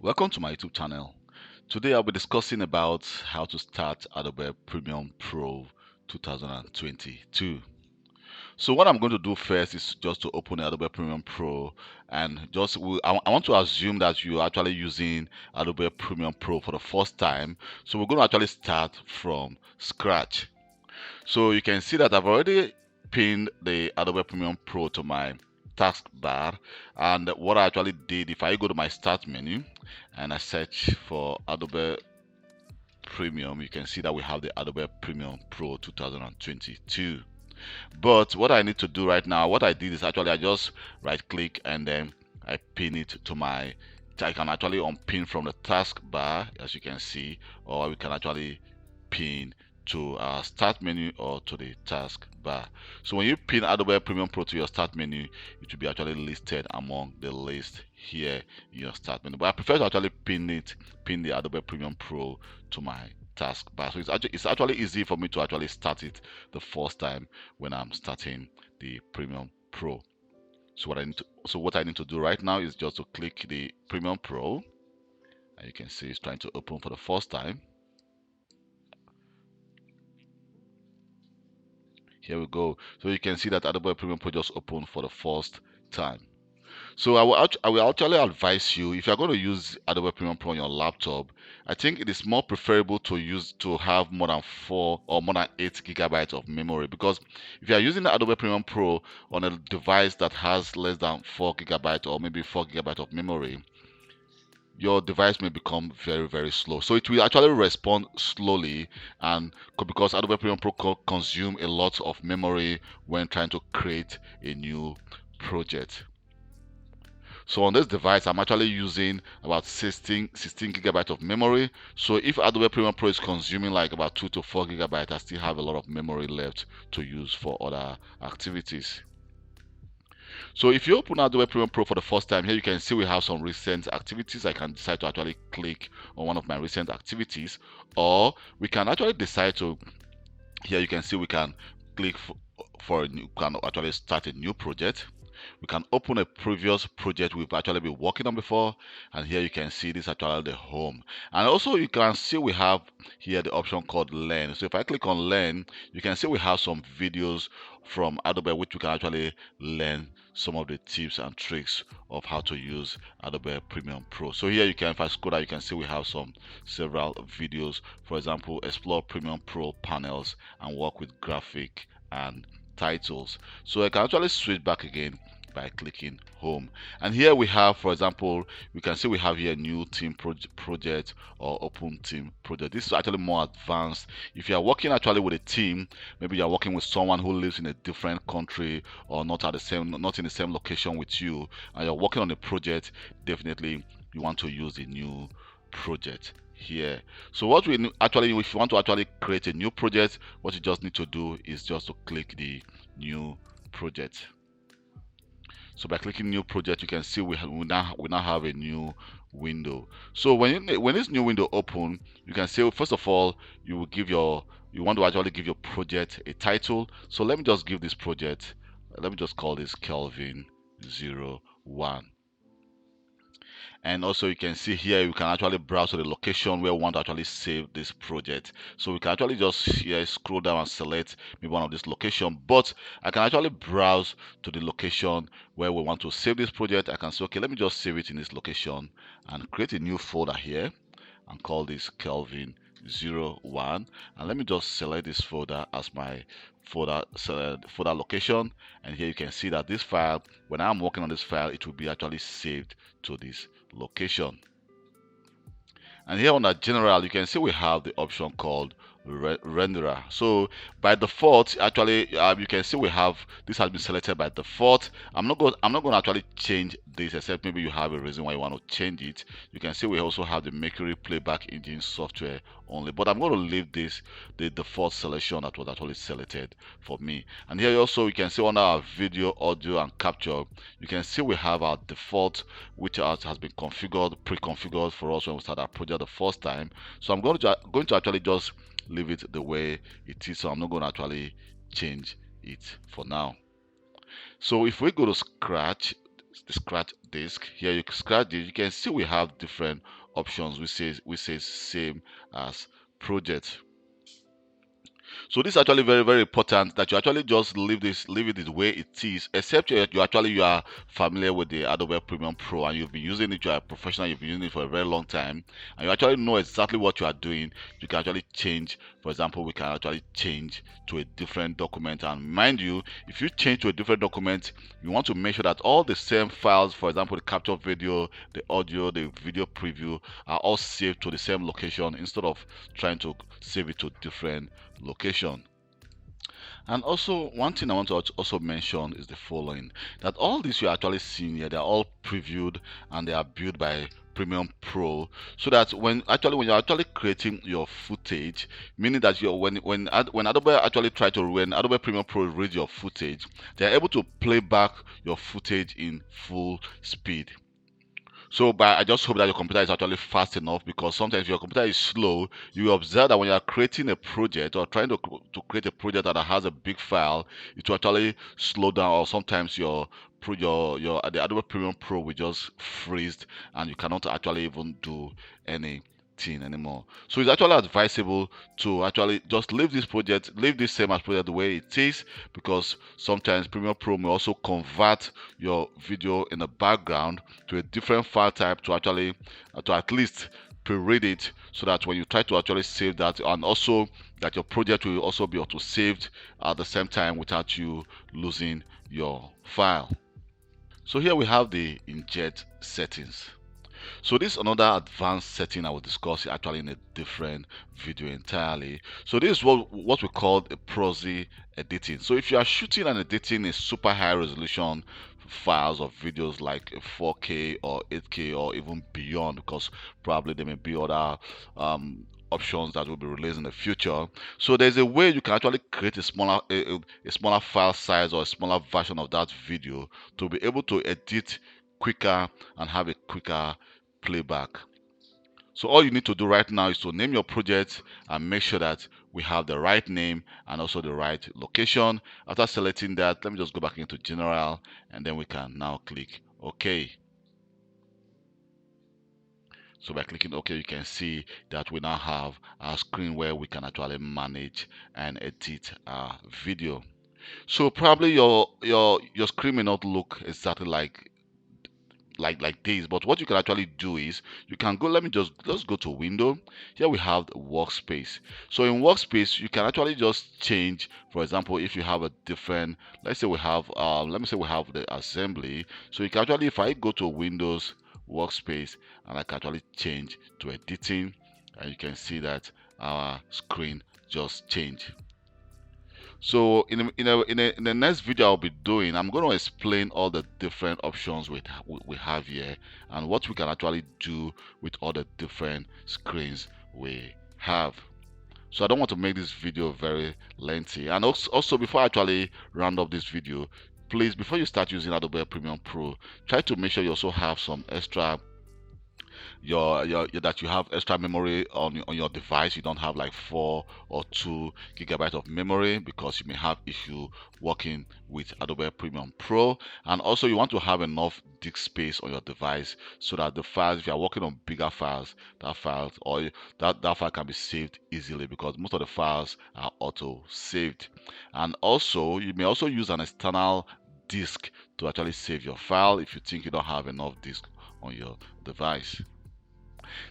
Welcome to my YouTube channel. Today I'll be discussing about how to start Adobe Premiere Pro 2022. So what I'm going to do first is just to open Adobe Premiere Pro and I want to assume that you're actually using Adobe Premiere Pro for the first time. So we're going to actually start from scratch. So you can see that I've already pinned the Adobe Premiere Pro to my taskbar, and what I actually did, if I go to my start menu and I search for Adobe Premium, you can see that we have the Adobe Premiere Pro 2022. But what I need to do right now, what I did is actually I just right click and then I pin it to my, I can actually unpin from the taskbar, as you can see, or we can actually pin to our start menu or to the taskbar. So when you pin Adobe Premiere Pro to your start menu, it will be actually listed among the list here in your start menu. But I prefer to actually pin the Adobe Premiere Pro to my taskbar. So it's actually easy for me to actually start it the first time when I'm starting the Premiere Pro. So what I need to do right now is just to click the Premiere Pro, and you can see it's trying to open for the first time. Here we go. So you can see that Adobe Premiere Pro just opened for the first time. So I will actually advise you, if you're going to use Adobe Premiere Pro on your laptop, I think it is more preferable to have more than 4 or more than 8 gigabytes of memory, because if you are using the Adobe Premiere Pro on a device that has less than 4 gigabytes or maybe 4 gigabytes of memory, your device may become very slow. So it will actually respond slowly, and because Adobe Premiere Pro consume a lot of memory when trying to create a new project. So on this device, I'm actually using about 16 gigabytes of memory. So if Adobe Premiere Pro is consuming like about 2 to 4 gigabytes, I still have a lot of memory left to use for other activities. So if you open Adobe Premiere Pro for the first time, here you can see we have some recent activities. I can decide to actually click on one of my recent activities, or we can actually decide to, here you can see we can click for a new, can actually start a new project. We can open a previous project we've actually been working on before, and here you can see this actually the home. And also you can see we have here the option called learn. So if I click on learn, you can see we have some videos from Adobe which you can actually learn some of the tips and tricks of how to use Adobe Premiere Pro. So here you can, if I scroll down, you can see we have several videos. For example, explore Premiere Pro panels and work with graphic and titles. So I can actually switch back again by clicking home, and here we have, for example, we can see we have here new team project or open team project. This is actually more advanced. If you are working actually with a team, maybe you are working with someone who lives in a different country or not in the same location with you, and you're working on a project, definitely you want to use a new project here. So what we actually, if you want to actually create a new project, what you just need to do is just to click the new project. So by clicking new project, you can see we now have a new window. So when this new window open, you can see, first of all, you want to actually give your project a title. So let me just give this project, let me just call this Kelvin 01. And also you can see here you can actually browse to the location where we want to actually save this project. So we can actually just here scroll down and select maybe one of this location, but I can actually browse to the location where we want to save this project. I can say, okay, let me just save it in this location and create a new folder here and call this Kelvin 01, and let me just select this folder as my folder location. And here you can see that this file, when I'm working on this file, it will be actually saved to this location. And here on the general, you can see we have the option called renderer. So by default, actually, you can see we have this has been selected by default. I'm not going to actually change this, except maybe you have a reason why you want to change it. You can see we also have the Mercury playback engine software only, but I'm going to leave this the default selection that was actually selected for me. And here also you can see under our video, audio, and capture, you can see we have our default, which has been pre-configured for us when we start our project the first time. So I'm going to actually just leave it the way it is. So I'm not going to actually change it for now. So if we go to scratch, the scratch disk. Here you can scratch this. You can see we have different options. We say same as project. So this is actually very, very important that you actually just leave it the way it is, except you are familiar with the Adobe Premiere Pro and you've been using it, you are a professional, you've been using it for a very long time, and you actually know exactly what you are doing. You can actually change. For example, we can actually change to a different document, and mind you, if you change to a different document, you want to make sure that all the same files, for example, the capture video, the audio, the video preview, are all saved to the same location instead of trying to save it to different location. And also, one thing I want to also mention is the following: that all these you're actually seeing here, they're all previewed and they are built by Premiere Pro, so that when you're actually creating your footage, meaning that you're when Adobe actually try to when Adobe Premiere Pro reads your footage, they're able to play back your footage in full speed. So, but I just hope that your computer is actually fast enough, because sometimes if your computer is slow, you will observe that when you are creating a project or trying to create a project that has a big file, it will actually slow down, or sometimes your the Adobe Premiere Pro will just freeze and you cannot actually even do anything anymore. So it's actually advisable to actually just leave this same as project the way it is, because sometimes Premiere Pro may also convert your video in the background to a different file type to actually to at least pre-read it, so that when you try to actually save that, and also that your project will also be auto saved at the same time without you losing your file. So here we have the inject settings. So this is another advanced setting I will discuss actually in a different video entirely. So this is what we call a proxy editing. So if you are shooting and editing a super high resolution files or videos like 4K or 8K or even beyond, because probably there may be other options that will be released in the future. So there's a way you can actually create a smaller file size or a smaller version of that video to be able to edit quicker and have a quicker playback. So all you need to do right now is to name your project and make sure that we have the right name and also the right location. After selecting that, let me just go back into general, and then we can now click OK. So by clicking OK, you can see that we now have our screen where we can actually manage and edit our video. So probably your screen may not look exactly like this, but what you can actually do is you can go, let's go to window. Here we have the workspace. So in workspace you can actually just change. For example, if you have a different, let's say we have let me say we have the assembly. So you can actually, if I go to windows workspace and I can actually change to editing, and you can see that our screen just changed. So in the next video I'll be doing, I'm going to explain all the different options we have here and what we can actually do with all the different screens we have. So I don't want to make this video very lengthy. And also before I actually round up this video, please, before you start using Adobe Premiere Pro, try to make sure you also have some extra that you have extra memory on your device. You don't have like 4 or 2 gigabytes of memory, because you may have issue working with Adobe Premiere Pro. And also you want to have enough disk space on your device, so that the files, if you are working on bigger files, that file can be saved easily, because most of the files are auto saved. And also you may also use an external disk to actually save your file if you think you don't have enough disk on your device.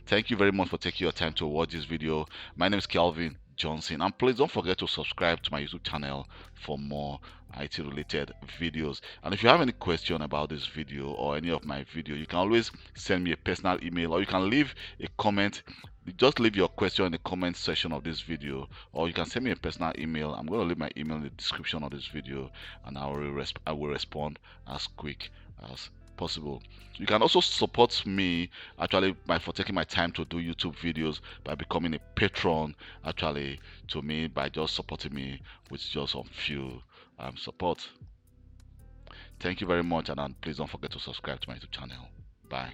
Thank you very much for taking your time to watch this video. My name is Kelvin Johnson, and please don't forget to subscribe to my YouTube channel for more IT related videos. And if you have any question about this video or any of my video, you can always send me a personal email, or you can leave a comment. Just leave your question in the comment section of this video, or you can send me a personal email. I'm going to leave my email in the description of this video, and I will respond as quick as possible. You can also support me actually for taking my time to do YouTube videos by becoming a patron actually to me, by just supporting me with just some few support. Thank you very much, and please don't forget to subscribe to my YouTube channel. Bye.